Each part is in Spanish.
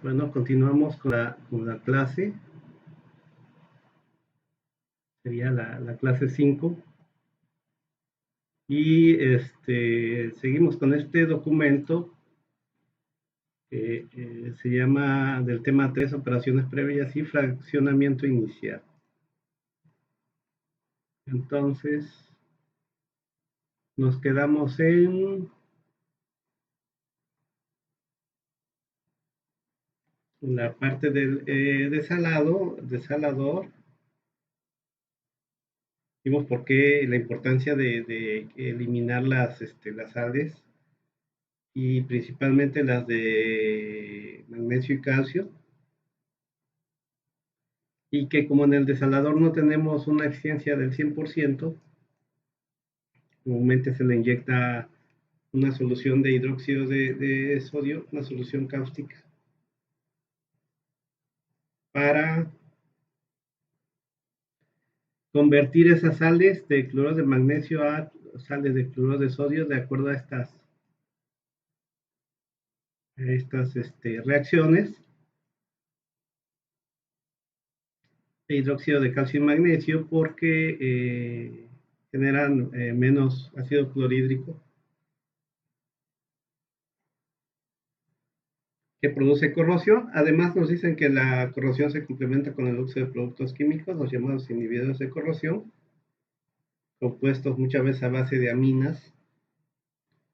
Bueno, continuamos con la clase, sería la clase 5 y seguimos con este documento que se llama del tema 3 operaciones previas y fraccionamiento inicial. Entonces, nos quedamos en la parte del desalador. Vimos por qué la importancia de eliminar las sales y principalmente las de magnesio y calcio, y que como en el desalador no tenemos una eficiencia del 100%, comúnmente se le inyecta una solución de hidróxido de sodio, una solución cáustica, para convertir esas sales de cloruro de magnesio a sales de cloruro de sodio de acuerdo a estas reacciones de hidróxido de calcio y magnesio, porque generan menos ácido clorhídrico que produce corrosión. Además nos dicen que la corrosión se complementa con el uso de productos químicos, los llamados inhibidores de corrosión, compuestos muchas veces a base de aminas.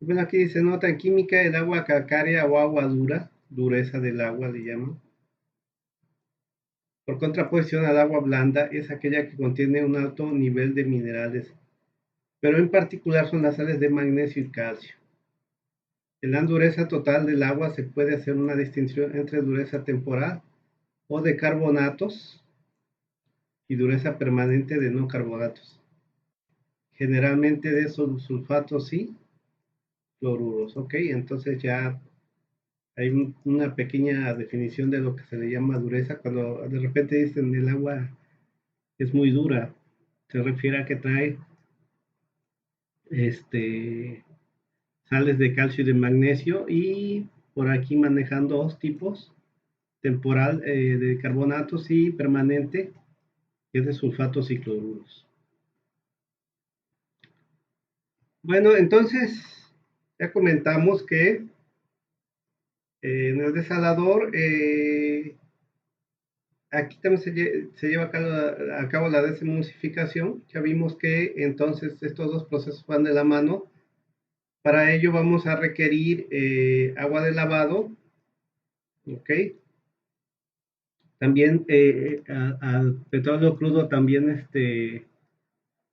Bueno, aquí dice nota en química: el agua calcárea o agua dura, dureza del agua le llaman, por contraposición al agua blanda, es aquella que contiene un alto nivel de minerales, pero en particular son las sales de magnesio y calcio. En la dureza total del agua se puede hacer una distinción entre dureza temporal o de carbonatos y dureza permanente de no carbonatos, generalmente de sulfatos y cloruros. Ok, entonces ya hay una pequeña definición de lo que se le llama dureza. Cuando de repente dicen el agua es muy dura, se refiere a que trae este, sales de calcio y de magnesio, y por aquí manejan dos tipos: temporal de carbonatos y permanente, que es de sulfatos y cloruros. Bueno, entonces ya comentamos que en el desalador, aquí también se lleva a cabo la desemulsificación. Ya vimos que entonces estos dos procesos van de la mano. Para ello vamos a requerir agua de lavado, ¿ok? También al petróleo crudo también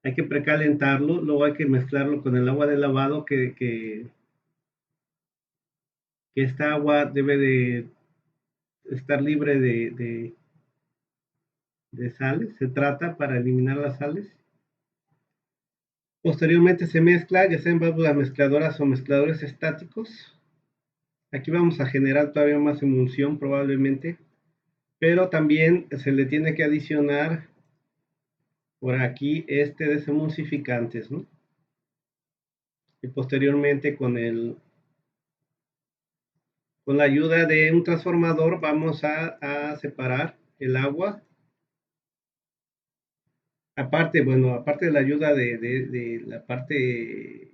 hay que precalentarlo, luego hay que mezclarlo con el agua de lavado, que esta agua debe de estar libre de sales. Se trata para eliminar las sales. Posteriormente se mezcla, ya sea en válvulas mezcladoras o mezcladores estáticos. Aquí vamos a generar todavía más emulsión probablemente, pero también se le tiene que adicionar por aquí desemulsificantes, ¿no? Y posteriormente con la ayuda de un transformador vamos a separar el agua. Aparte, bueno, aparte de la ayuda de la parte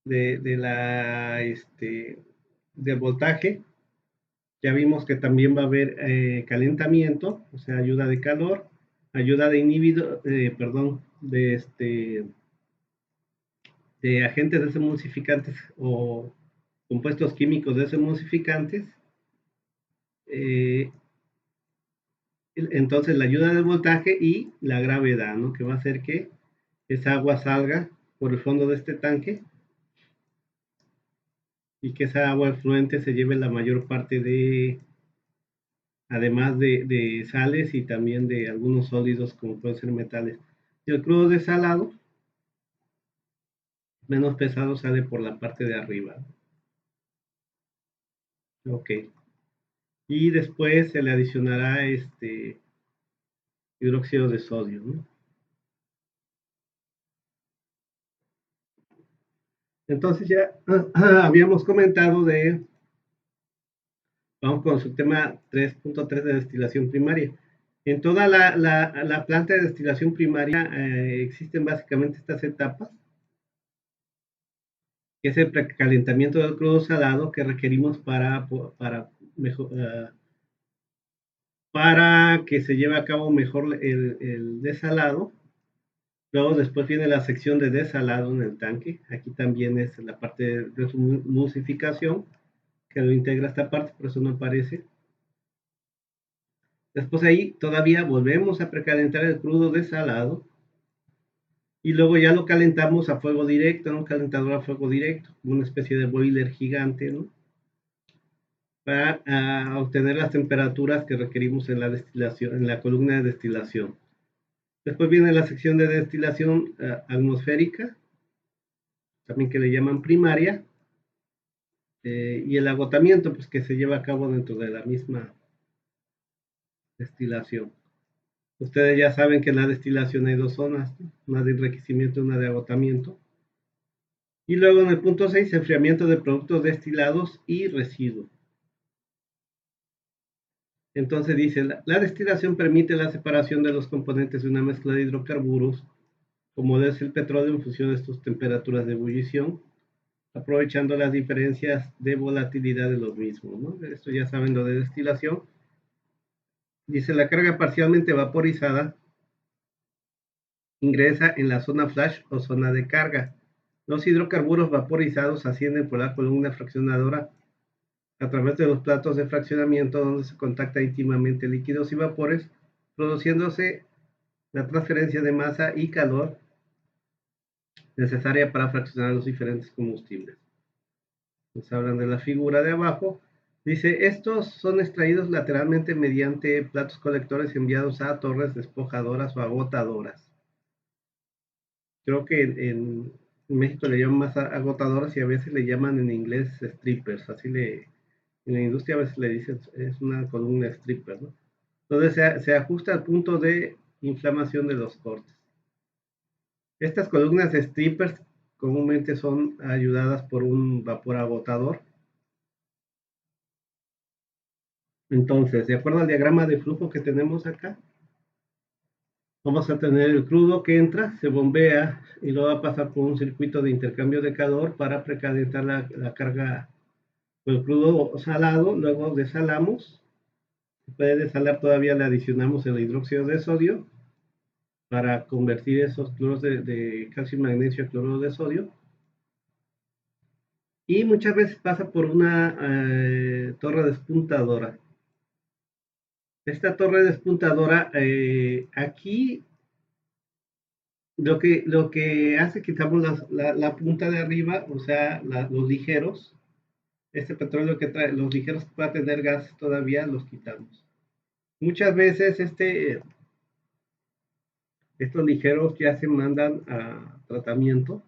de la, del voltaje, ya vimos que también va a haber calentamiento, o sea, ayuda de calor, ayuda de inhibidor, perdón, de agentes desemulsificantes o compuestos químicos desemulsificantes. Eh, entonces la ayuda del voltaje y la gravedad, ¿no? Que va a hacer que esa agua salga por el fondo de este tanque, y que esa agua fluente se lleve la mayor parte además de sales y también de algunos sólidos como pueden ser metales. Y el crudo desalado, menos pesado, sale por la parte de arriba. Ok. Y después se le adicionará hidróxido de sodio, ¿no? Entonces ya habíamos comentado Vamos con su tema 3.3 de destilación primaria. En toda la planta de destilación primaria existen básicamente estas etapas, que es el precalentamiento del crudo salado que requerimos para que se lleve a cabo mejor el desalado. Luego después viene la sección de desalado en el tanque. Aquí también es la parte de su emulsificación, que lo integra esta parte, por eso no aparece. Después ahí todavía volvemos a precalentar el crudo desalado y luego ya lo calentamos a fuego directo, un calentador a fuego directo, una especie de boiler gigante, ¿no? Para obtener las temperaturas que requerimos en la destilación, en la columna de destilación. Después viene la sección de destilación atmosférica, también que le llaman primaria, y el agotamiento, pues que se lleva a cabo dentro de la misma destilación. Ustedes ya saben que en la destilación hay dos zonas, ¿no? Una de enriquecimiento y una de agotamiento. Y luego en el punto 6, enfriamiento de productos destilados y residuos. Entonces dice, la destilación permite la separación de los componentes de una mezcla de hidrocarburos, como es el petróleo en función de sus temperaturas de ebullición, aprovechando las diferencias de volatilidad de los mismos, ¿no? Esto ya saben lo de destilación. Dice, la carga parcialmente vaporizada ingresa en la zona flash o zona de carga. Los hidrocarburos vaporizados ascienden por la columna fraccionadora a través de los platos de fraccionamiento donde se contacta íntimamente líquidos y vapores, produciéndose la transferencia de masa y calor necesaria para fraccionar los diferentes combustibles. Nos hablan de la figura de abajo. Dice, estos son extraídos lateralmente mediante platos colectores enviados a torres despojadoras o agotadoras. Creo que en México le llaman más agotadoras y a veces le llaman en inglés strippers. En la industria a veces le dicen, es una columna stripper, ¿no? Entonces se ajusta al punto de inflamación de los cortes. Estas columnas de strippers comúnmente son ayudadas por un vapor agotador. Entonces, de acuerdo al diagrama de flujo que tenemos acá, vamos a tener el crudo que entra, se bombea y luego va a pasar por un circuito de intercambio de calor para precalentar la carga del crudo salado, luego desalamos, se puede desalar todavía, le adicionamos el hidróxido de sodio para convertir esos cloros de calcio y magnesio a cloruro de sodio. Y muchas veces pasa por una torre despuntadora. Esta torre despuntadora, aquí lo que hace, quitamos la punta de arriba, o sea, los ligeros. Este petróleo que trae, los ligeros que pueda tener gas todavía los quitamos. Muchas veces estos ligeros ya se mandan a tratamiento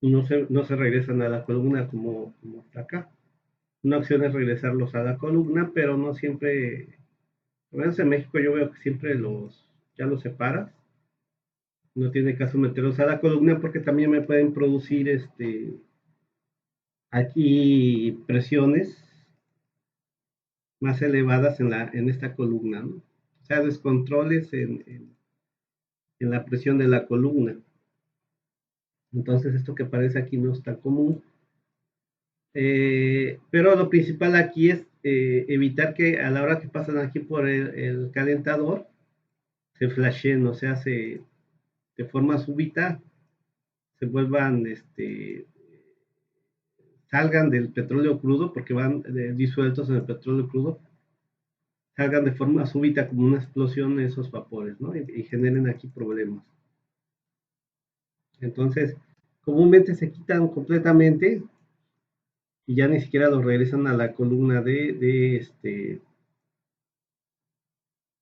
y no se regresan a la columna como está acá. Una opción es regresarlos a la columna, pero no siempre, por lo menos en México yo veo que siempre ya los separas. No tiene caso meterlos a la columna porque también me pueden producir aquí presiones más elevadas en esta columna, ¿no? O sea, descontroles en la presión de la columna. Entonces, esto que aparece aquí no es tan común. Pero lo principal aquí es evitar que a la hora que pasan aquí por el calentador se flasheen, o sea, de forma súbita se vuelvan, salgan del petróleo crudo porque van disueltos en el petróleo crudo, salgan de forma súbita como una explosión esos vapores, ¿no? Y generen aquí problemas. Entonces, comúnmente se quitan completamente y ya ni siquiera los regresan a la columna de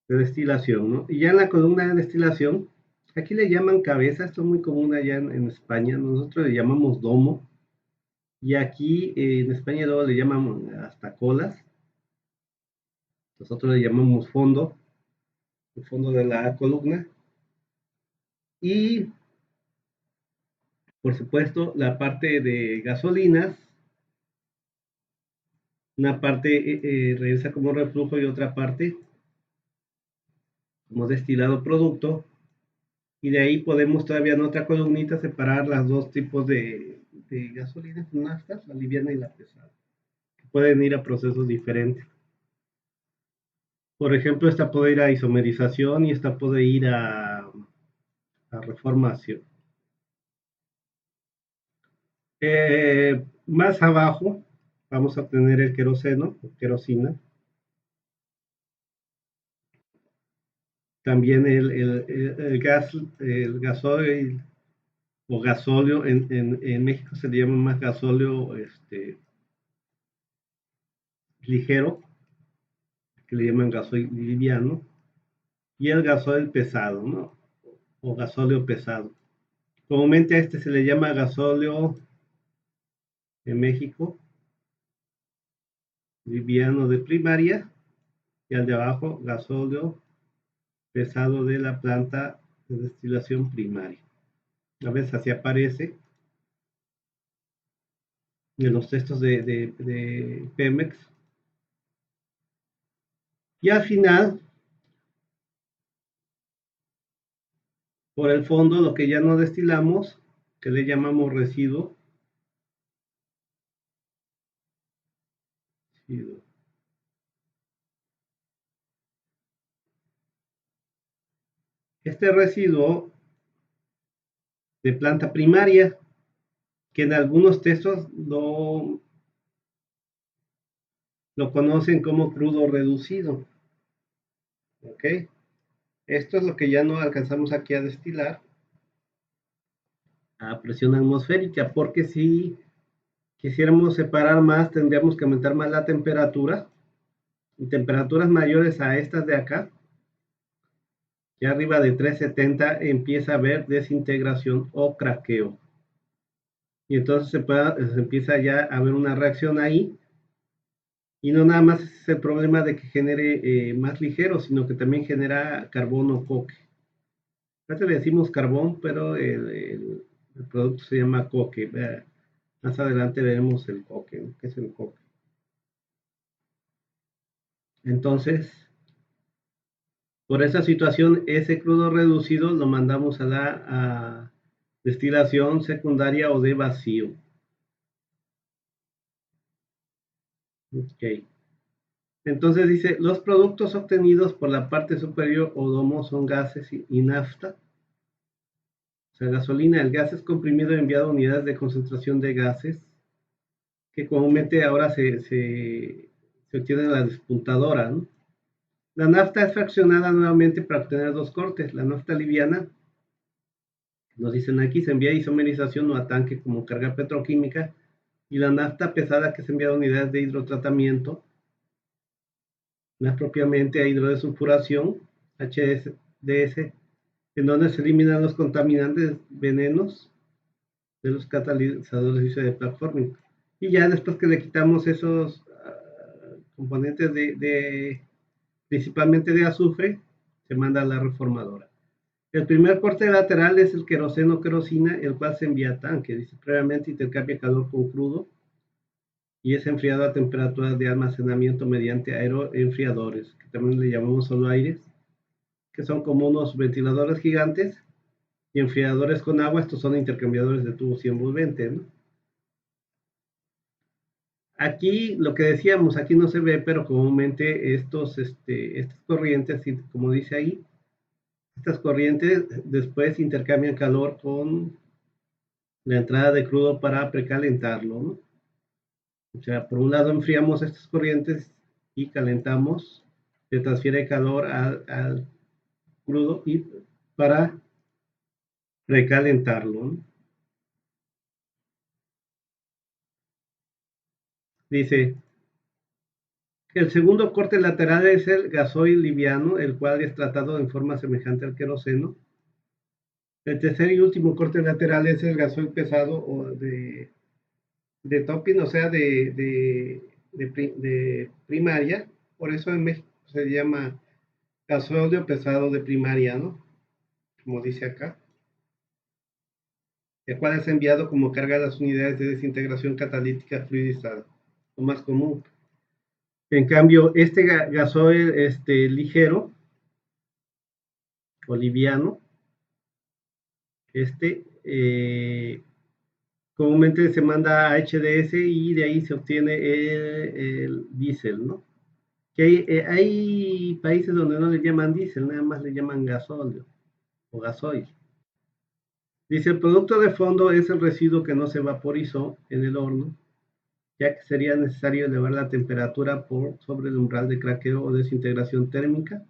destilación, ¿no? Y ya en la columna de destilación, aquí le llaman cabeza, esto es muy común allá en España, nosotros le llamamos domo, y aquí en España luego le llamamos hasta colas, nosotros le llamamos fondo, el fondo de la columna, y por supuesto la parte de gasolinas, Una parte regresa como reflujo y otra parte como destilado producto. Y de ahí podemos todavía en otra columnita separar las dos tipos de gasolinas, naftas, la liviana y la pesada, que pueden ir a procesos diferentes. Por ejemplo, esta puede ir a isomerización y esta puede ir a reformación. Más abajo vamos a tener el queroseno o querosina. También el gas, el gasoil o gasóleo, en México se le llama más gasóleo ligero, que le llaman gasoil liviano, y el gasoil pesado, ¿no? O gasóleo pesado. Comúnmente a este se le llama gasóleo en México, liviano de primaria, y al de abajo gasóleo pesado de la planta de destilación primaria. A veces así aparece en los textos de Pemex. Y al final, por el fondo, lo que ya no destilamos, que le llamamos residuo. Este residuo de planta primaria, que en algunos textos lo conocen como crudo reducido. ¿Ok? Esto es lo que ya no alcanzamos aquí a destilar a presión atmosférica, porque si quisiéramos separar más, tendríamos que aumentar más la temperatura, y temperaturas mayores a estas de acá, ya arriba de 370 empieza a haber desintegración o craqueo. Y entonces se empieza ya a haber una reacción ahí. Y no nada más es el problema de que genere más ligero, sino que también genera carbono coque. Ahora le decimos carbón, pero el producto se llama coque. Más adelante veremos el coque, ¿no? ¿Qué es el coque? Entonces, por esa situación, ese crudo reducido lo mandamos a la destilación secundaria o de vacío. Ok. Entonces dice, los productos obtenidos por la parte superior o domo son gases y nafta. O sea, gasolina, el gas es comprimido y enviado a unidades de concentración de gases, que comúnmente ahora se obtiene en la despuntadora, ¿no? La nafta es fraccionada nuevamente para obtener dos cortes. La nafta liviana, nos dicen aquí, se envía a isomerización o a tanque como carga petroquímica, y la nafta pesada que se envía a unidades de hidrotratamiento, más propiamente a hidrodesulfuración, HDS, en donde se eliminan los contaminantes venenos de los catalizadores de platforming. Y ya después que le quitamos esos componentes principalmente de azufre, se manda a la reformadora. El primer corte lateral es el queroseno querosina, el cual se envía a tanque. Dice, previamente intercambia calor con crudo y es enfriado a temperaturas de almacenamiento mediante aeroenfriadores, que también le llamamos solo aires, que son como unos ventiladores gigantes, y enfriadores con agua. Estos son intercambiadores de tubos y envolvente, ¿no? Aquí lo que decíamos, aquí no se ve, pero comúnmente estas corrientes, como dice ahí, estas corrientes después intercambian calor con la entrada de crudo para precalentarlo, ¿no? O sea, por un lado enfriamos estas corrientes y calentamos, se transfiere calor al crudo y para precalentarlo, ¿no? Dice, el segundo corte lateral es el gasoil liviano, el cual es tratado en forma semejante al queroseno. El tercer y último corte lateral es el gasoil pesado o de topping, o sea, de primaria. Por eso en México se llama gasóleo pesado de primaria, ¿no? Como dice acá. El cual es enviado como carga a las unidades de desintegración catalítica fluidizada, lo más común. En cambio, este gasoil ligero o liviano, comúnmente se manda a HDS y de ahí se obtiene el diésel, ¿no? Que hay países donde no le llaman diésel, nada más le llaman gasóleo o gasoil. Dice, el producto de fondo es el residuo que no se vaporizó en el horno, ya que sería necesario elevar la temperatura por sobre el umbral de craqueo o desintegración térmica.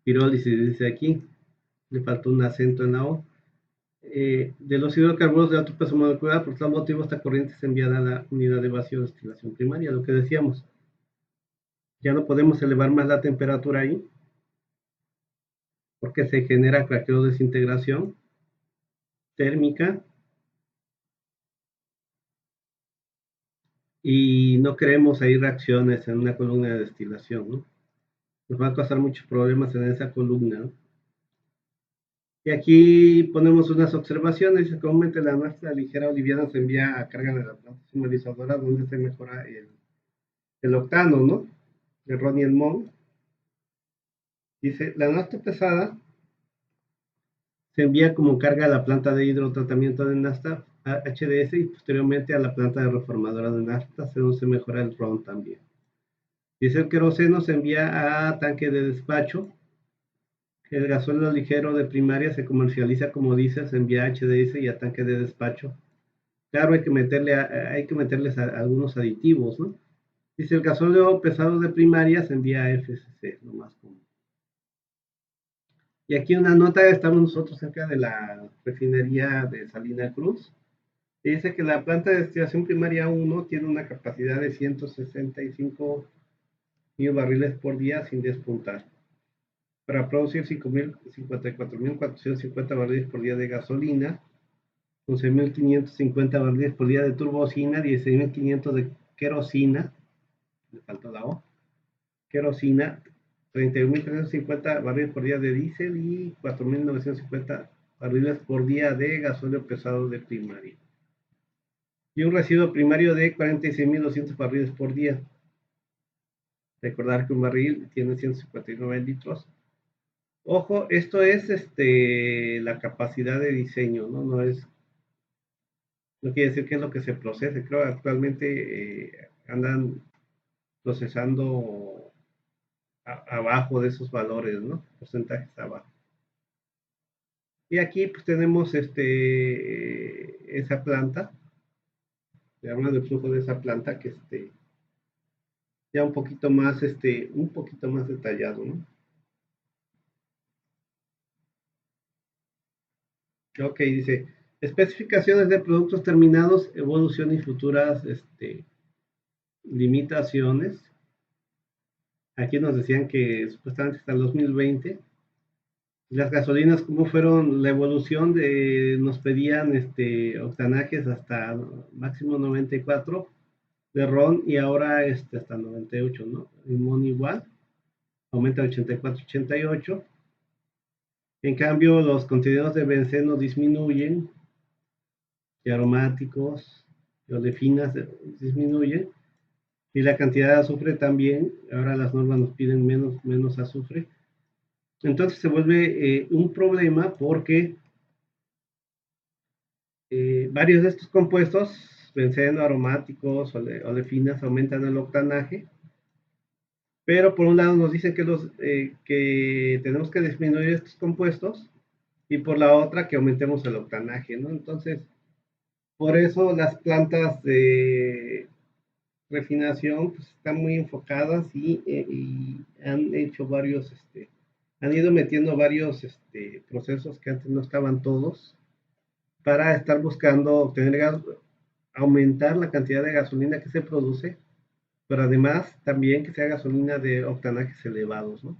Pirólisis dice aquí, le faltó un acento en la O. De los hidrocarburos de alto peso molecular, por tal motivo esta corriente se enviará a la unidad de vacío de destilación primaria, lo que decíamos. Ya no podemos elevar más la temperatura ahí, porque se genera craqueo desintegración térmica y no queremos ahí reacciones en una columna de destilación, ¿no? Nos va a causar muchos problemas en esa columna, ¿no? Y aquí ponemos unas observaciones. Comúnmente la mezcla ligera o liviana se envía a carga de la planta sumarizadora donde se mejora el octano, ¿no? De Ronnie Elmont. Dice, la nafta pesada se envía como carga a la planta de hidrotratamiento de nafta HDS y posteriormente a la planta de reformadora de nafta, según se mejora el RON también. Dice, el queroseno se envía a tanque de despacho. El gasóleo ligero de primaria se comercializa como diésel, se envía a HDS y a tanque de despacho. Claro, hay que meterles algunos aditivos, ¿no? Dice, el gasóleo pesado de primaria se envía a FCC, lo más común. Y aquí una nota, estamos nosotros cerca de la refinería de Salina Cruz. Dice que la planta de destilación primaria 1 tiene una capacidad de 165 mil barriles por día sin despuntar, para producir 54.450 barriles por día de gasolina, 11.550 barriles por día de turbocina, 16.500 de querosina, le falta la O, querosina, 31.350 barriles por día de diésel y 4.950 barriles por día de gasóleo pesado de primaria. Y un residuo primario de 46.200 barriles por día. Recordar que un barril tiene 159 litros. Ojo, esto es la capacidad de diseño, ¿no? No quiere decir que es lo que se procese. Creo que actualmente andan procesando abajo de esos valores, ¿no? Porcentajes abajo. Y aquí pues tenemos esa planta, hablando del flujo de esa planta que ya un poquito más detallado, ¿no? Ok, dice, especificaciones de productos terminados, evolución y futuras limitaciones. Aquí nos decían que supuestamente hasta el 2020 las gasolinas, ¿cómo fueron la evolución nos pedían octanajes hasta máximo 94 de RON y ahora hasta 98, ¿no? Limón igual, aumenta 84, 88. En cambio, los contenidos de benceno disminuyen, y aromáticos, y olefinas disminuyen, y la cantidad de azufre también. Ahora las normas nos piden menos azufre. Entonces se vuelve un problema porque varios de estos compuestos, benceno, aromáticos, olefinas, aumentan el octanaje, pero por un lado nos dicen que tenemos que disminuir estos compuestos y por la otra que aumentemos el octanaje, ¿no? Entonces, por eso las plantas de refinación pues, están muy enfocadas y han hecho han ido metiendo varios procesos que antes no estaban todos para estar buscando obtener aumentar la cantidad de gasolina que se produce, pero además también que sea gasolina de octanajes elevados, ¿no?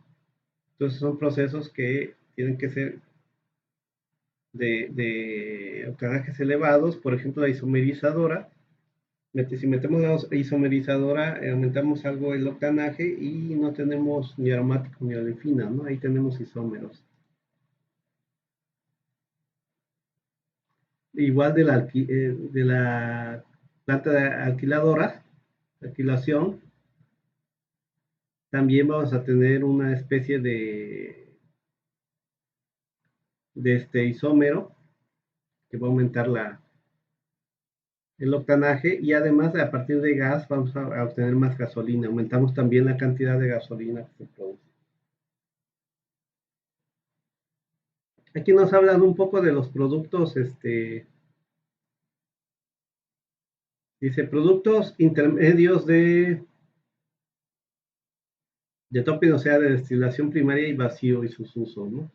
Entonces son procesos que tienen que ser de octanajes elevados, por ejemplo la isomerizadora. Si metemos la isomerizadora, aumentamos algo el octanaje y no tenemos ni aromático ni olefina, ¿no? Ahí tenemos isómeros. Igual de la planta de alquilación, también vamos a tener una especie de este isómero que va a aumentar el octanaje, y además a partir de gas vamos a obtener más gasolina, aumentamos también la cantidad de gasolina que se produce. Aquí nos hablan un poco de los productos, dice productos intermedios de topping, o sea, de destilación primaria y vacío y sus usos, ¿no?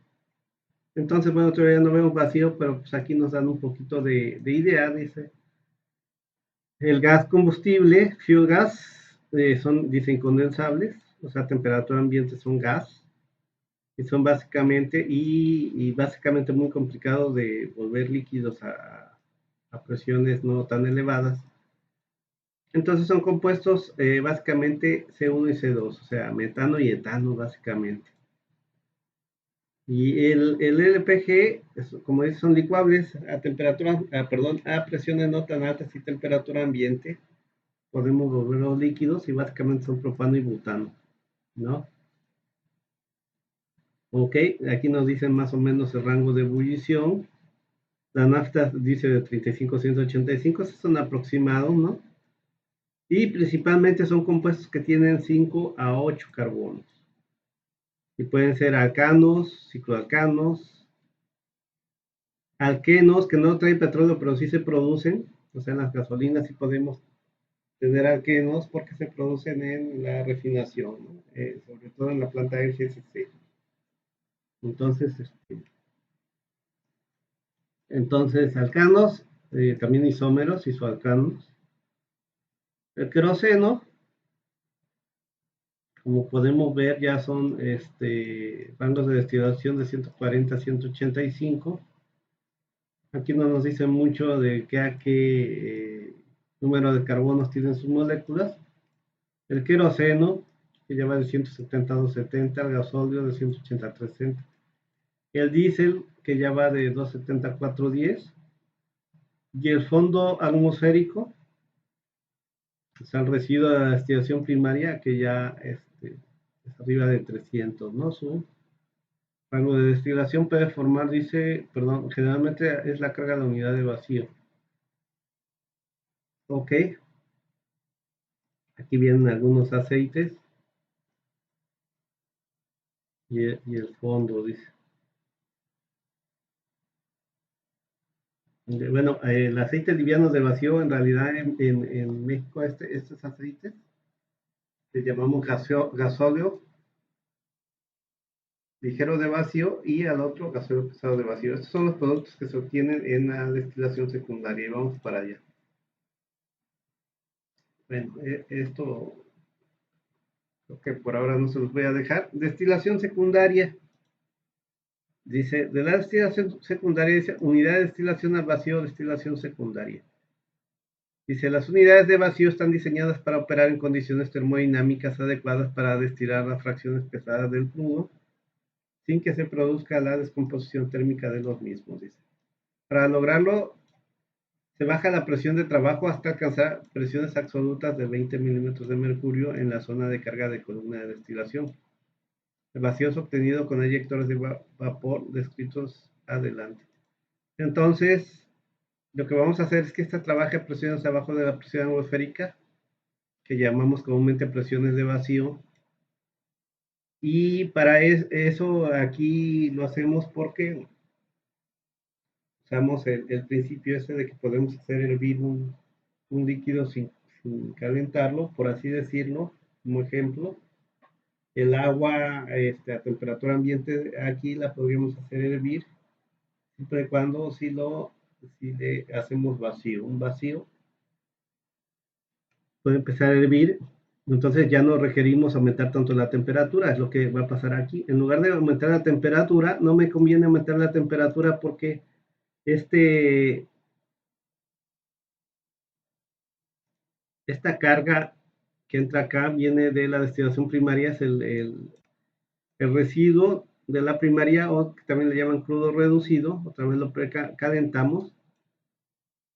Entonces, bueno, todavía no vemos vacío, pero pues aquí nos dan un poquito de idea, dice. El gas combustible, fuel gas, dicen condensables, o sea, a temperatura ambiente son gas, y son básicamente muy complicados de volver líquidos a presiones no tan elevadas. Entonces son compuestos básicamente C1 y C2, o sea, metano y etano básicamente. Y el LPG, como dice, son licuables a presiones no tan altas y temperatura ambiente. Podemos volverlos líquidos y básicamente son propano y butano, ¿no? Ok, aquí nos dicen más o menos el rango de ebullición. La nafta dice de 35 a 185, esos son aproximados, ¿no? Y principalmente son compuestos que tienen 5 a 8 carbonos. Y pueden ser alcanos, cicloalcanos, alquenos, que no traen petróleo, pero sí se producen. O sea, en las gasolinas sí podemos tener alquenos porque se producen en la refinación, ¿no? Sobre todo en la planta de GCC. Entonces, alcanos, también isómeros, isoalcanos. El queroseno, como podemos ver, ya son rangos de destilación de 140 a 185. Aquí no nos dice mucho de qué número de carbonos tienen sus moléculas. El queroseno, que lleva de 170 a 270, el gasóleo de 180 a 360. El diésel, que ya va de 270 a 410. Y el fondo atmosférico, o sea, el residuo de la destilación primaria, que ya es arriba de 300, ¿no? Su rango de destilación puede formar, dice, perdón, generalmente es la carga de la unidad de vacío. Ok, aquí vienen algunos aceites y el fondo, dice. Bueno, el aceite liviano de vacío, en realidad en México, estos aceites le llamamos gasóleo ligero de vacío y al otro gasóleo pesado de vacío. Estos son los productos que se obtienen en la destilación secundaria y vamos para allá. Bueno, esto creo que por ahora no se los voy a dejar. Destilación secundaria. Dice, de la destilación secundaria, dice unidad de destilación al vacío, destilación secundaria. Dice, las unidades de vacío están diseñadas para operar en condiciones termodinámicas adecuadas para destilar las fracciones pesadas del crudo sin que se produzca la descomposición térmica de los mismos, dice. Para lograrlo, se baja la presión de trabajo hasta alcanzar presiones absolutas de 20 milímetros de mercurio en la zona de carga de columna de destilación. El vacío es obtenido con eyectores de vapor descritos adelante. Entonces, lo que vamos a hacer es que esta trabaje a presiones abajo de la presión atmosférica, que llamamos comúnmente presiones de vacío. Y para eso aquí lo hacemos porque usamos el principio ese de que podemos hacer hervir un líquido sin calentarlo, por así decirlo, como ejemplo. El agua a temperatura ambiente aquí la podríamos hacer hervir siempre y cuando si le hacemos vacío. Un vacío puede empezar a hervir, entonces ya no requerimos aumentar tanto la temperatura, es lo que va a pasar aquí. En lugar de aumentar la temperatura, no me conviene aumentar la temperatura porque este, esta carga que entra acá viene de la destilación primaria, es el residuo de la primaria, o que también le llaman crudo reducido, otra vez lo precalentamos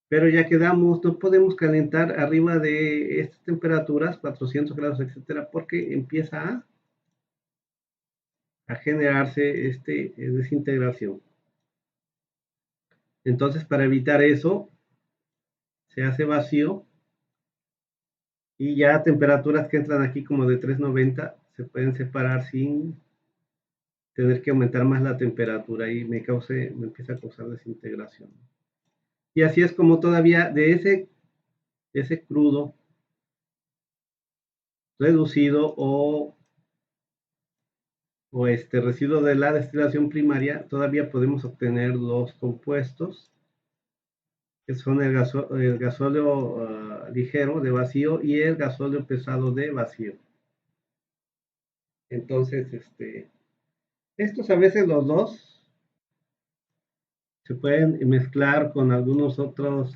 pero ya quedamos, no podemos calentar arriba de estas temperaturas, 400 grados, etcétera, porque empieza a generarse desintegración. Entonces, para evitar eso, se hace vacío y ya temperaturas que entran aquí como de 390 se pueden separar sin tener que aumentar más la temperatura y me empieza a causar desintegración. Y así es como todavía de ese crudo reducido o este residuo de la destilación primaria, todavía podemos obtener los compuestos que son el gasóleo ligero de vacío y el gasóleo pesado de vacío. Entonces, estos a veces los dos se pueden mezclar con algunos otros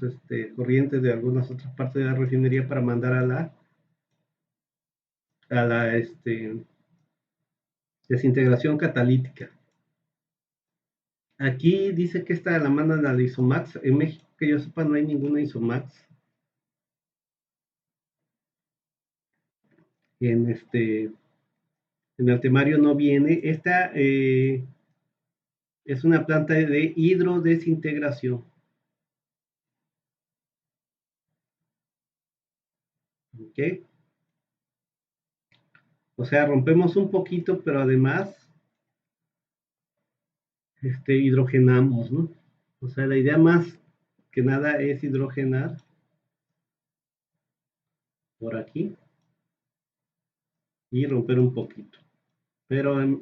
corrientes de algunas otras partes de la refinería para mandar a la desintegración catalítica. Aquí dice que esta la mandan a la Isomax. En México, que yo sepa, no hay ninguna Isomax. En el temario no viene. Esta es una planta de hidrodesintegración. ¿Ok? O sea, rompemos un poquito, pero además hidrogenamos, ¿no? O sea, la idea más que nada es hidrogenar por aquí y romper un poquito. Pero en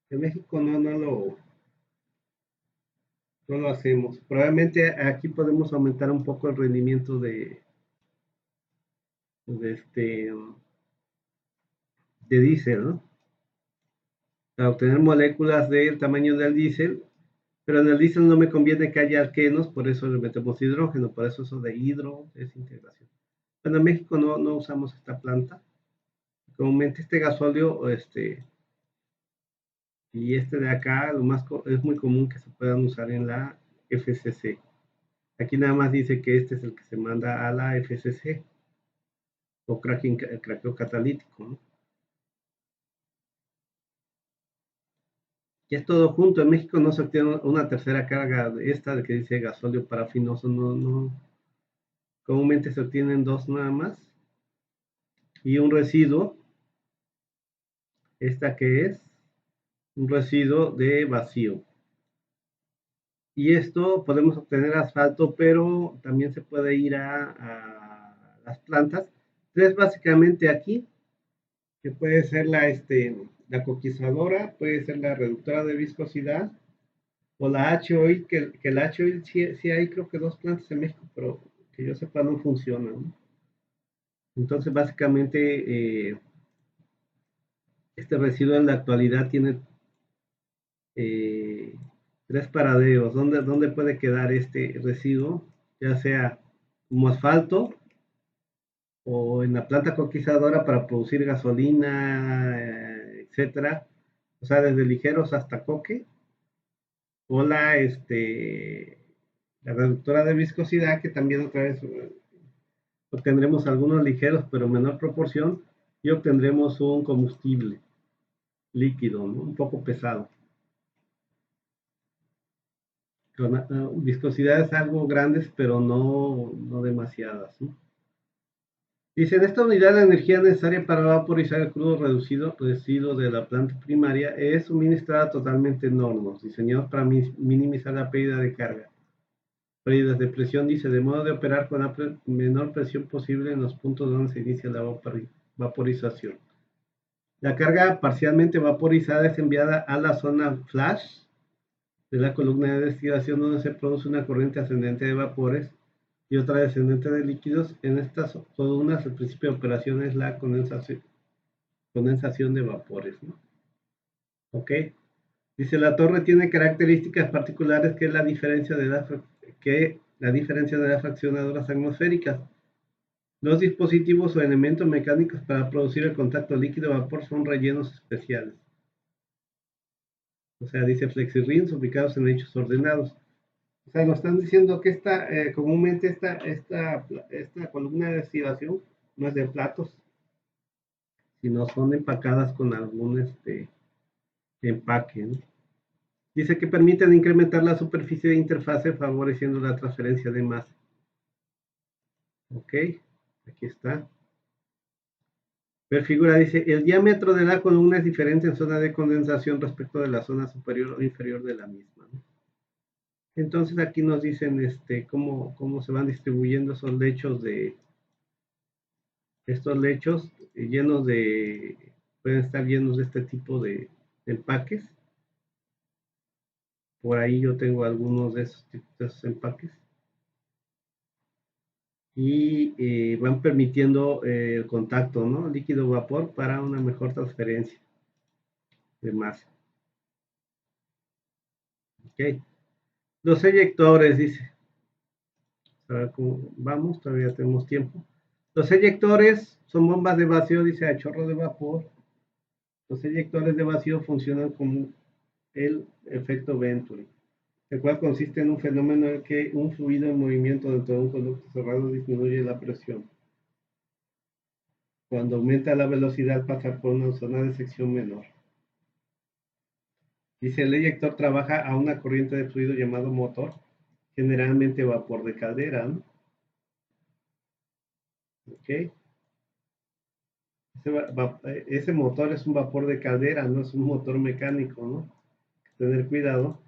México no lo hacemos. Probablemente aquí podemos aumentar un poco el rendimiento de, este, de diésel, ¿no? Para obtener moléculas del tamaño del diésel, pero en el diésel no me conviene que haya alquenos, por eso le metemos hidrógeno, por eso de hidrodesintegración. Bueno, en México no usamos esta planta. Comúnmente este gasóleo y de acá es muy común que se puedan usar en la FCC. Aquí nada más dice que este es el que se manda a la FCC o craqueo catalítico, ¿no? Ya es todo junto. En México no se obtiene una tercera carga de esta de que dice gasóleo parafinoso, no. Comúnmente se obtienen dos nada más. Y un residuo, esta que es un residuo de vacío. Y esto podemos obtener asfalto, pero también se puede ir a las plantas. Tres básicamente aquí, que puede ser la coquizadora, puede ser la reductora de viscosidad, o la H-Oil, que la H-Oil sí hay creo que dos plantas en México, pero que yo sepa no funcionan, ¿no? Entonces básicamente este residuo en la actualidad tiene eh, tres paraderos. ¿Dónde puede quedar este residuo? Ya sea como asfalto o en la planta coquizadora para producir gasolina, etcétera. O sea, desde ligeros hasta coque. O la reductora de viscosidad, que también otra vez obtendremos algunos ligeros, pero menor proporción, y obtendremos un combustible líquido, ¿no? Un poco pesado. Con viscosidades algo grandes, pero no demasiadas, ¿no? Dice, en esta unidad la energía necesaria para vaporizar el crudo residuo de la planta primaria es suministrada totalmente en hornos, diseñados para minimizar la pérdida de carga. Pérdidas de presión, dice, de modo de operar con la menor presión posible en los puntos donde se inicia la vaporización. La carga parcialmente vaporizada es enviada a la zona flash de la columna de destilación donde se produce una corriente ascendente de vapores y otra descendente de líquidos. En estas columnas el principio de operación es la condensación de vapores, ¿no? ¿Ok? Dice, la torre tiene características particulares que la diferencia de las fraccionadoras atmosféricas. Los dispositivos o elementos mecánicos para producir el contacto líquido-vapor son rellenos especiales. O sea, dice FlexiRings ubicados en hechos ordenados. O sea, nos están diciendo que comúnmente esta columna de destilación no es de platos, sino son empacadas con algún empaque, ¿no? Dice que permiten incrementar la superficie de interfase favoreciendo la transferencia de masa. Ok, aquí está. Ver figura dice, el diámetro de la columna es diferente en zona de condensación respecto de la zona superior o inferior de la misma, ¿no? Entonces aquí nos dicen cómo se van distribuyendo esos lechos estos lechos pueden estar llenos de este tipo de empaques. Por ahí yo tengo algunos de esos empaques. Y van permitiendo el contacto, ¿no? Líquido-vapor para una mejor transferencia de masa. Ok. Los eyectores, dice. A ver cómo vamos, todavía tenemos tiempo. Los eyectores son bombas de vacío, dice, a chorro de vapor. Los eyectores de vacío funcionan como el efecto Venturi, el cual consiste en un fenómeno en que un fluido en movimiento dentro de un conducto cerrado disminuye la presión. Cuando aumenta la velocidad pasa por una zona de sección menor. Dice, el eyector trabaja a una corriente de fluido llamado motor, generalmente vapor de caldera, ¿no? ¿Ok? Ese motor es un vapor de caldera, no es un motor mecánico, ¿no? Tener cuidado.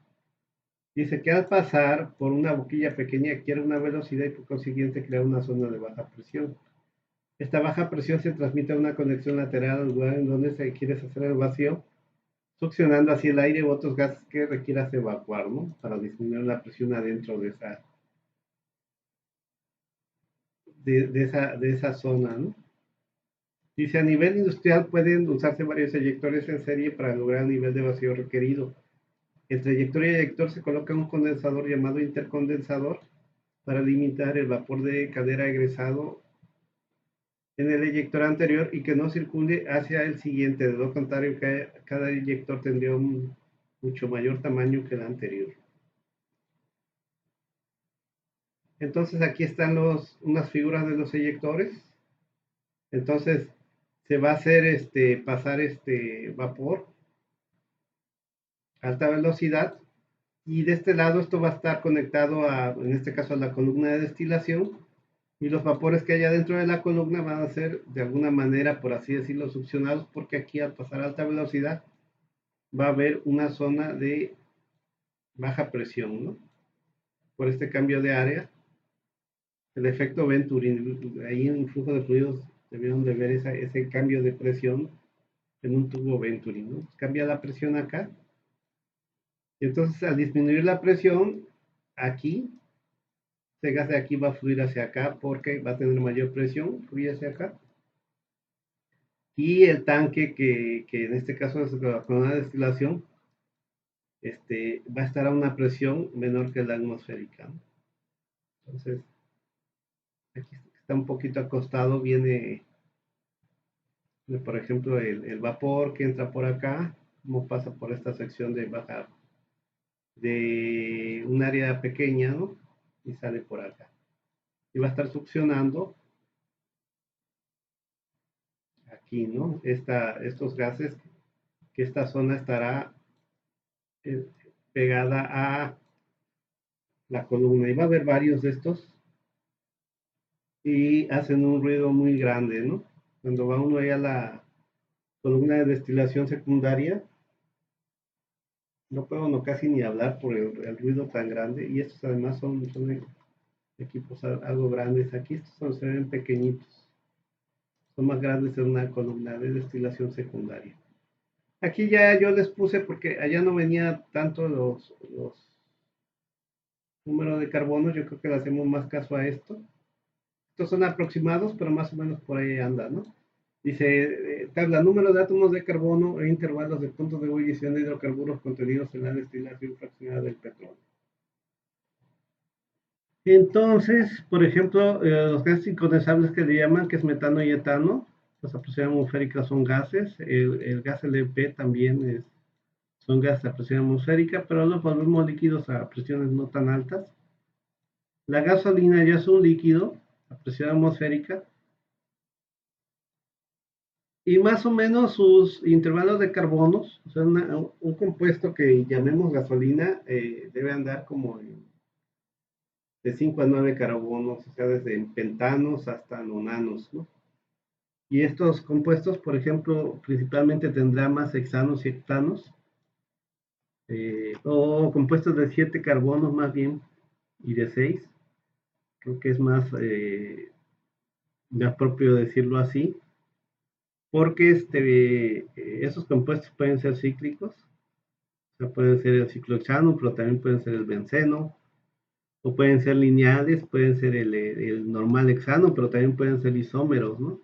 Dice que al pasar por una boquilla pequeña adquiere una velocidad y por consiguiente crea una zona de baja presión. Esta baja presión se transmite a una conexión lateral al lugar en donde se quiere hacer el vacío, succionando así el aire u otros gases que requieras evacuar, ¿no? Para disminuir la presión adentro de esa zona, ¿no? Dice, a nivel industrial pueden usarse varios eyectores en serie para lograr el nivel de vacío requerido. Entre eyector y eyector se coloca un condensador llamado intercondensador para limitar el vapor de caldera egresado en el eyector anterior y que no circule hacia el siguiente. De lo contrario, cada eyector tendría un mucho mayor tamaño que el anterior. Entonces aquí están unas figuras de los eyectores. Entonces se va a hacer pasar vapor a alta velocidad y de este lado esto va a estar conectado en este caso a la columna de destilación y los vapores que haya dentro de la columna van a ser de alguna manera, por así decirlo, succionados porque aquí al pasar a alta velocidad va a haber una zona de baja presión, ¿no? Por este cambio de área, el efecto Venturi, ahí en un flujo de fluidos debieron de ver ese cambio de presión en un tubo Venturi, ¿no? Cambia la presión acá y entonces al disminuir la presión aquí, este gas de aquí va a fluir hacia acá porque va a tener mayor presión, fluye hacia acá. Y el tanque que en este caso es la columna de destilación, va a estar a una presión menor que la atmosférica, ¿no? Entonces, aquí está un poquito acostado, viene, por ejemplo, el vapor que entra por acá, como pasa por esta sección de bajar de un área pequeña, ¿no? Y sale por acá. Y va a estar succionando aquí, ¿no? Estos gases, que esta zona estará eh, pegada a la columna. Y va a haber varios de estos y hacen un ruido muy grande, ¿no? Cuando va uno ahí a la columna de destilación secundaria, no puedo no casi ni hablar por el ruido tan grande. Y estos además son equipos algo grandes. Aquí estos se ven pequeñitos. Son más grandes en una columna de destilación secundaria. Aquí ya yo les puse porque allá no venía tanto los números de carbono. Yo creo que le hacemos más caso a esto. Estos son aproximados, pero más o menos por ahí anda, ¿no? Dice, tabla, número de átomos de carbono e intervalos de puntos de ebullición de hidrocarburos contenidos en la destilación fraccionada del petróleo. Entonces, por ejemplo, los gases incondensables que le llaman, que es metano y etano, las a presión atmosférica son gases, el gas LP también son gases a presión atmosférica, pero los volvemos líquidos a presiones no tan altas, La gasolina ya es un líquido a presión atmosférica y más o menos sus intervalos de carbonos, o sea, un compuesto que llamemos gasolina, debe andar como de 5 a 9 carbonos, o sea, desde pentanos hasta nonanos, ¿no? Y estos compuestos, por ejemplo, principalmente tendrán más hexanos y heptanos, o compuestos de 7 carbonos más bien, y de 6. Creo que es más propio decirlo así, porque esos compuestos pueden ser cíclicos, o sea, pueden ser el ciclohexano, pero también pueden ser el benceno, o pueden ser lineales, pueden ser el normal hexano, pero también pueden ser isómeros, ¿no?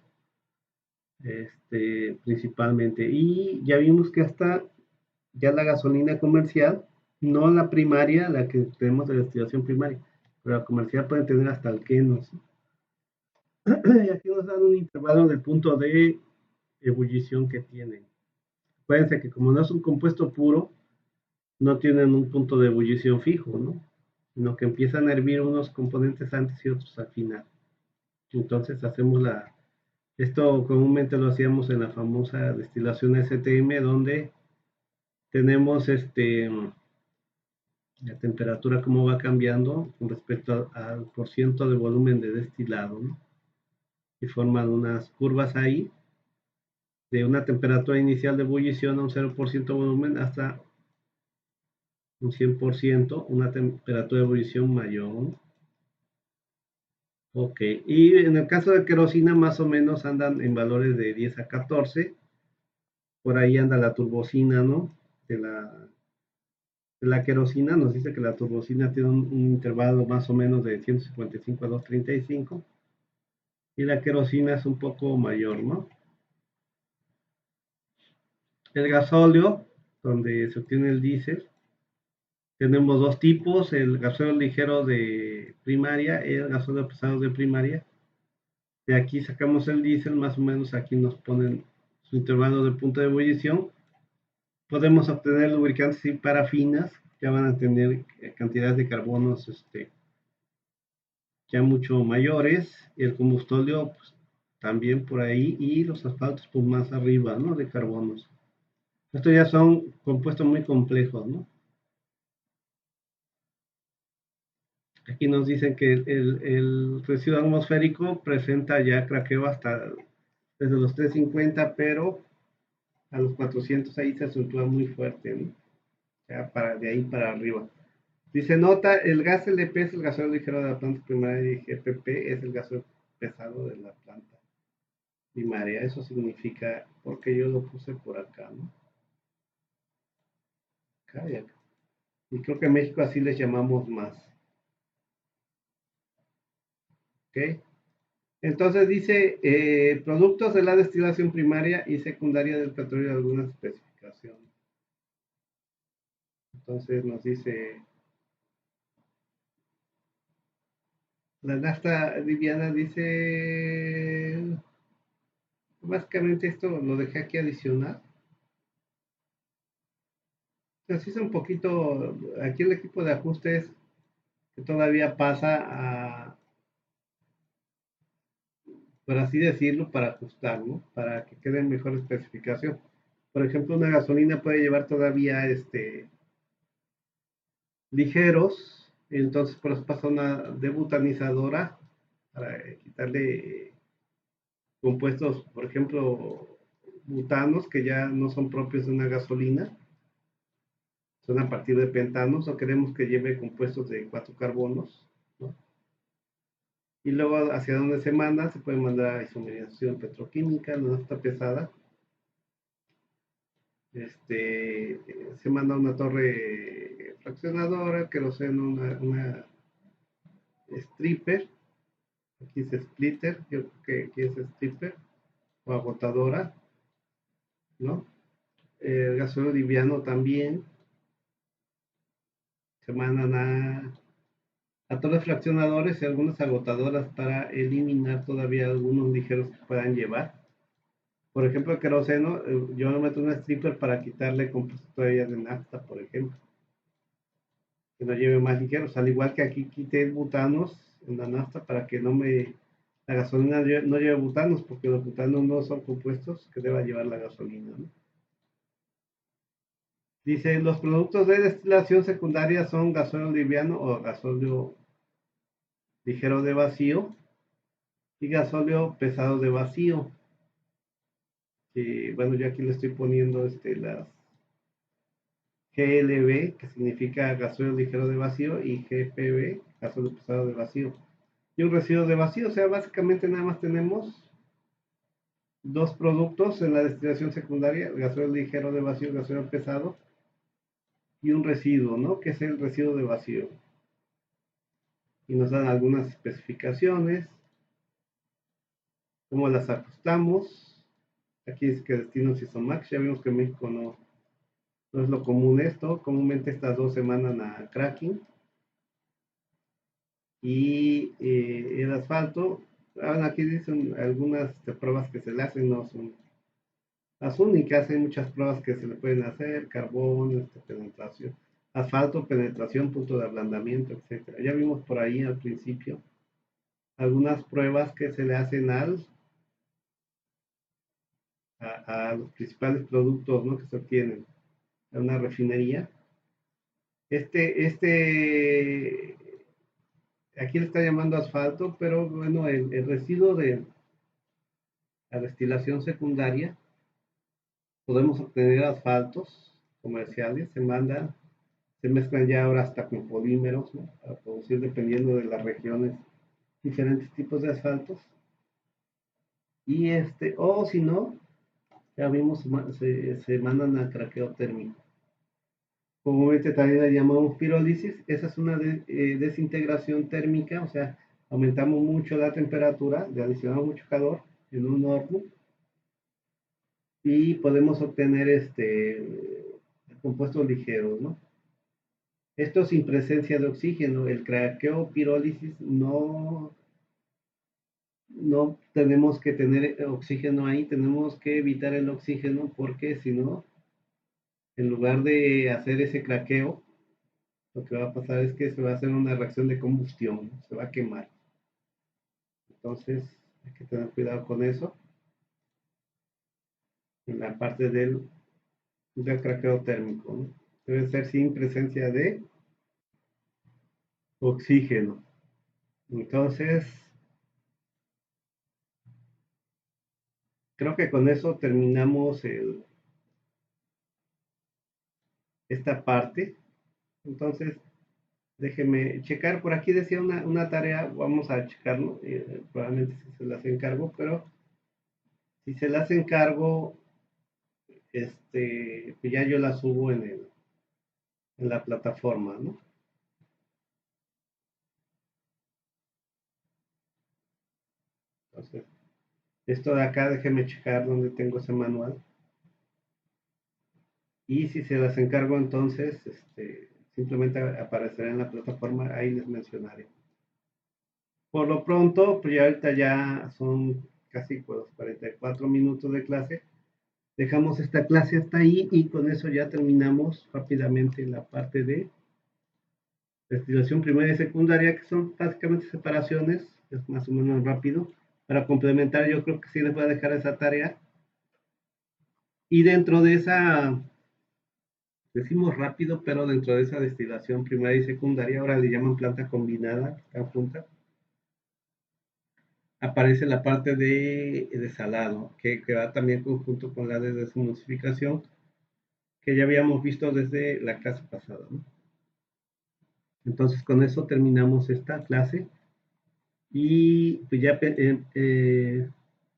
Principalmente. Y ya vimos que hasta ya la gasolina comercial, no la primaria, la que tenemos de destilación primaria, pero la comercial puede tener hasta alquenos, ¿no? Y aquí nos dan un intervalo del punto de ebullición que tienen. Acuérdense que como no es un compuesto puro, no tienen un punto de ebullición fijo, ¿no? Sino que empiezan a hervir unos componentes antes y otros al final. Entonces hacemos esto comúnmente lo hacíamos en la famosa destilación STM, donde tenemos la temperatura cómo va cambiando con respecto al porciento de volumen de destilado, ¿no? Y forman unas curvas ahí de una temperatura inicial de ebullición a un 0% de volumen hasta un 100%, una temperatura de ebullición mayor. Ok, y en el caso de querosina más o menos andan en valores de 10 a 14, por ahí anda la turbocina, ¿no? De la querosina nos dice que la turbocina tiene un intervalo más o menos de 155 a 235 y la querosina es un poco mayor, ¿no? El gasóleo, donde se obtiene el diésel, tenemos dos tipos, el gasóleo ligero de primaria y el gasóleo pesado de primaria. De aquí sacamos el diésel, más o menos aquí nos ponen su intervalo de punto de ebullición. Podemos obtener lubricantes y parafinas, que van a tener cantidades de carbonos ya mucho mayores, y el combustóleo pues, también por ahí, y los asfaltos pues más arriba, ¿no? De carbonos. Estos ya son compuestos muy complejos, ¿no? Aquí nos dicen que el residuo atmosférico presenta ya craqueo hasta desde los 350, pero a los 400 ahí se acentúa muy fuerte, ¿no? Ya de ahí para arriba. Dice, nota, el gas LP es el gasóleo ligero de la planta primaria y GPP es el gasóleo pesado de la planta primaria. Eso significa, porque yo lo puse por acá, ¿no? Acá y acá. Y creo que en México así les llamamos más. ¿Ok? Entonces dice, productos de la destilación primaria y secundaria del petróleo de algunas especificaciones. Entonces nos dice, la nafta liviana dice, básicamente esto lo dejé aquí adicional. Así es un poquito, aquí el equipo de ajustes que todavía pasa a, por así decirlo, para ajustar, ¿no? Para que quede en mejor especificación. Por ejemplo, una gasolina puede llevar todavía ligeros, entonces por eso pasa una debutanizadora para quitarle compuestos, por ejemplo, butanos que ya no son propios de una gasolina, son a partir de pentanos, o queremos que lleve compuestos de 4 carbonos, ¿no? Y luego hacia donde se manda, se puede mandar a isomerización petroquímica, la nafta pesada. Se manda una torre fraccionadora, queroseno, una stripper, aquí es splitter, yo creo que aquí es stripper, o agotadora, ¿no? El gasóleo liviano también, se mandan a torres fraccionadores y algunas agotadoras para eliminar todavía algunos ligeros que puedan llevar. Por ejemplo, el queroseno, yo le meto una stripper para quitarle compuestos todavía de nafta, por ejemplo. que lo lleve más ligeros, al igual que aquí quité butanos en la nafta para que la gasolina no lleve butanos, porque los butanos no son compuestos que deba llevar la gasolina, ¿no? Dice, los productos de destilación secundaria son gasóleo liviano o gasóleo ligero de vacío y gasóleo pesado de vacío. Bueno, yo aquí le estoy poniendo las GLB, que significa gasóleo ligero de vacío, y GPV, gasóleo pesado de vacío. Y un residuo de vacío, o sea, básicamente nada más tenemos dos productos en la destilación secundaria, el gasóleo ligero de vacío, el gasóleo pesado, y un residuo, ¿no? Que es el residuo de vacío. Y nos dan algunas especificaciones, cómo las ajustamos. Aquí es que destinos y son max. Ya vimos que en México no es lo común esto. Comúnmente estas dos se mandan a cracking. Y el asfalto, aquí dicen algunas pruebas que se le hacen, no son las únicas. Hay muchas pruebas que se le pueden hacer: carbón, penetración, asfalto, penetración, punto de ablandamiento, etcétera. Ya vimos por ahí al principio algunas pruebas que se le hacen a los principales productos, ¿no?, que se obtienen de una refinería. Aquí le está llamando asfalto, pero bueno, el residuo de la destilación secundaria, podemos obtener asfaltos comerciales, se mezclan ya ahora hasta con polímeros, ¿no?, para producir, dependiendo de las regiones, diferentes tipos de asfaltos. Y o si no, ya vimos, se mandan a craqueo térmico. Comúnmente también la llamamos pirólisis. Esa es una desintegración térmica, o sea, aumentamos mucho la temperatura, le adicionamos mucho calor en un horno y podemos obtener compuestos ligeros, ¿no? Esto sin presencia de oxígeno. El craqueo pirólisis no tenemos que tener oxígeno ahí, tenemos que evitar el oxígeno, porque si no, en lugar de hacer ese craqueo, lo que va a pasar es que se va a hacer una reacción de combustión, se va a quemar. Entonces, hay que tener cuidado con eso en la parte del craqueo térmico, ¿no? Debe ser sin presencia de oxígeno. Entonces, creo que con eso terminamos esta parte. Entonces, déjeme checar. Por aquí decía una tarea, vamos a checarlo. Probablemente si se las encargo, pero si se las encargo, pues ya yo la subo en la plataforma, ¿no? Entonces, esto de acá, déjeme checar dónde tengo ese manual. Y si se las encargo, entonces, simplemente aparecerá en la plataforma, ahí les mencionaré. Por lo pronto, pues ya ahorita ya son casi 44 minutos de clase. Dejamos esta clase hasta ahí y con eso ya terminamos rápidamente la parte de destilación primaria y secundaria, que son básicamente separaciones, es más o menos rápido. Para complementar, yo creo que sí les voy a dejar esa tarea. Y dentro de esa, decimos rápido, pero dentro de esa destilación primaria y secundaria, ahora le llaman planta combinada, están juntas, aparece la parte de desalado, que va también conjunto con la de desemulsificación, que ya habíamos visto desde la clase pasada, ¿no? Entonces, con eso terminamos esta clase y pues ya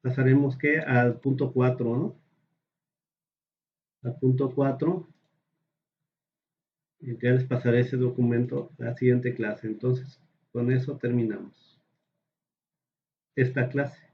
pasaremos que al punto 4, ¿no? Al punto 4, ya les pasaré ese documento a la siguiente clase. Entonces, con eso terminamos esta clase.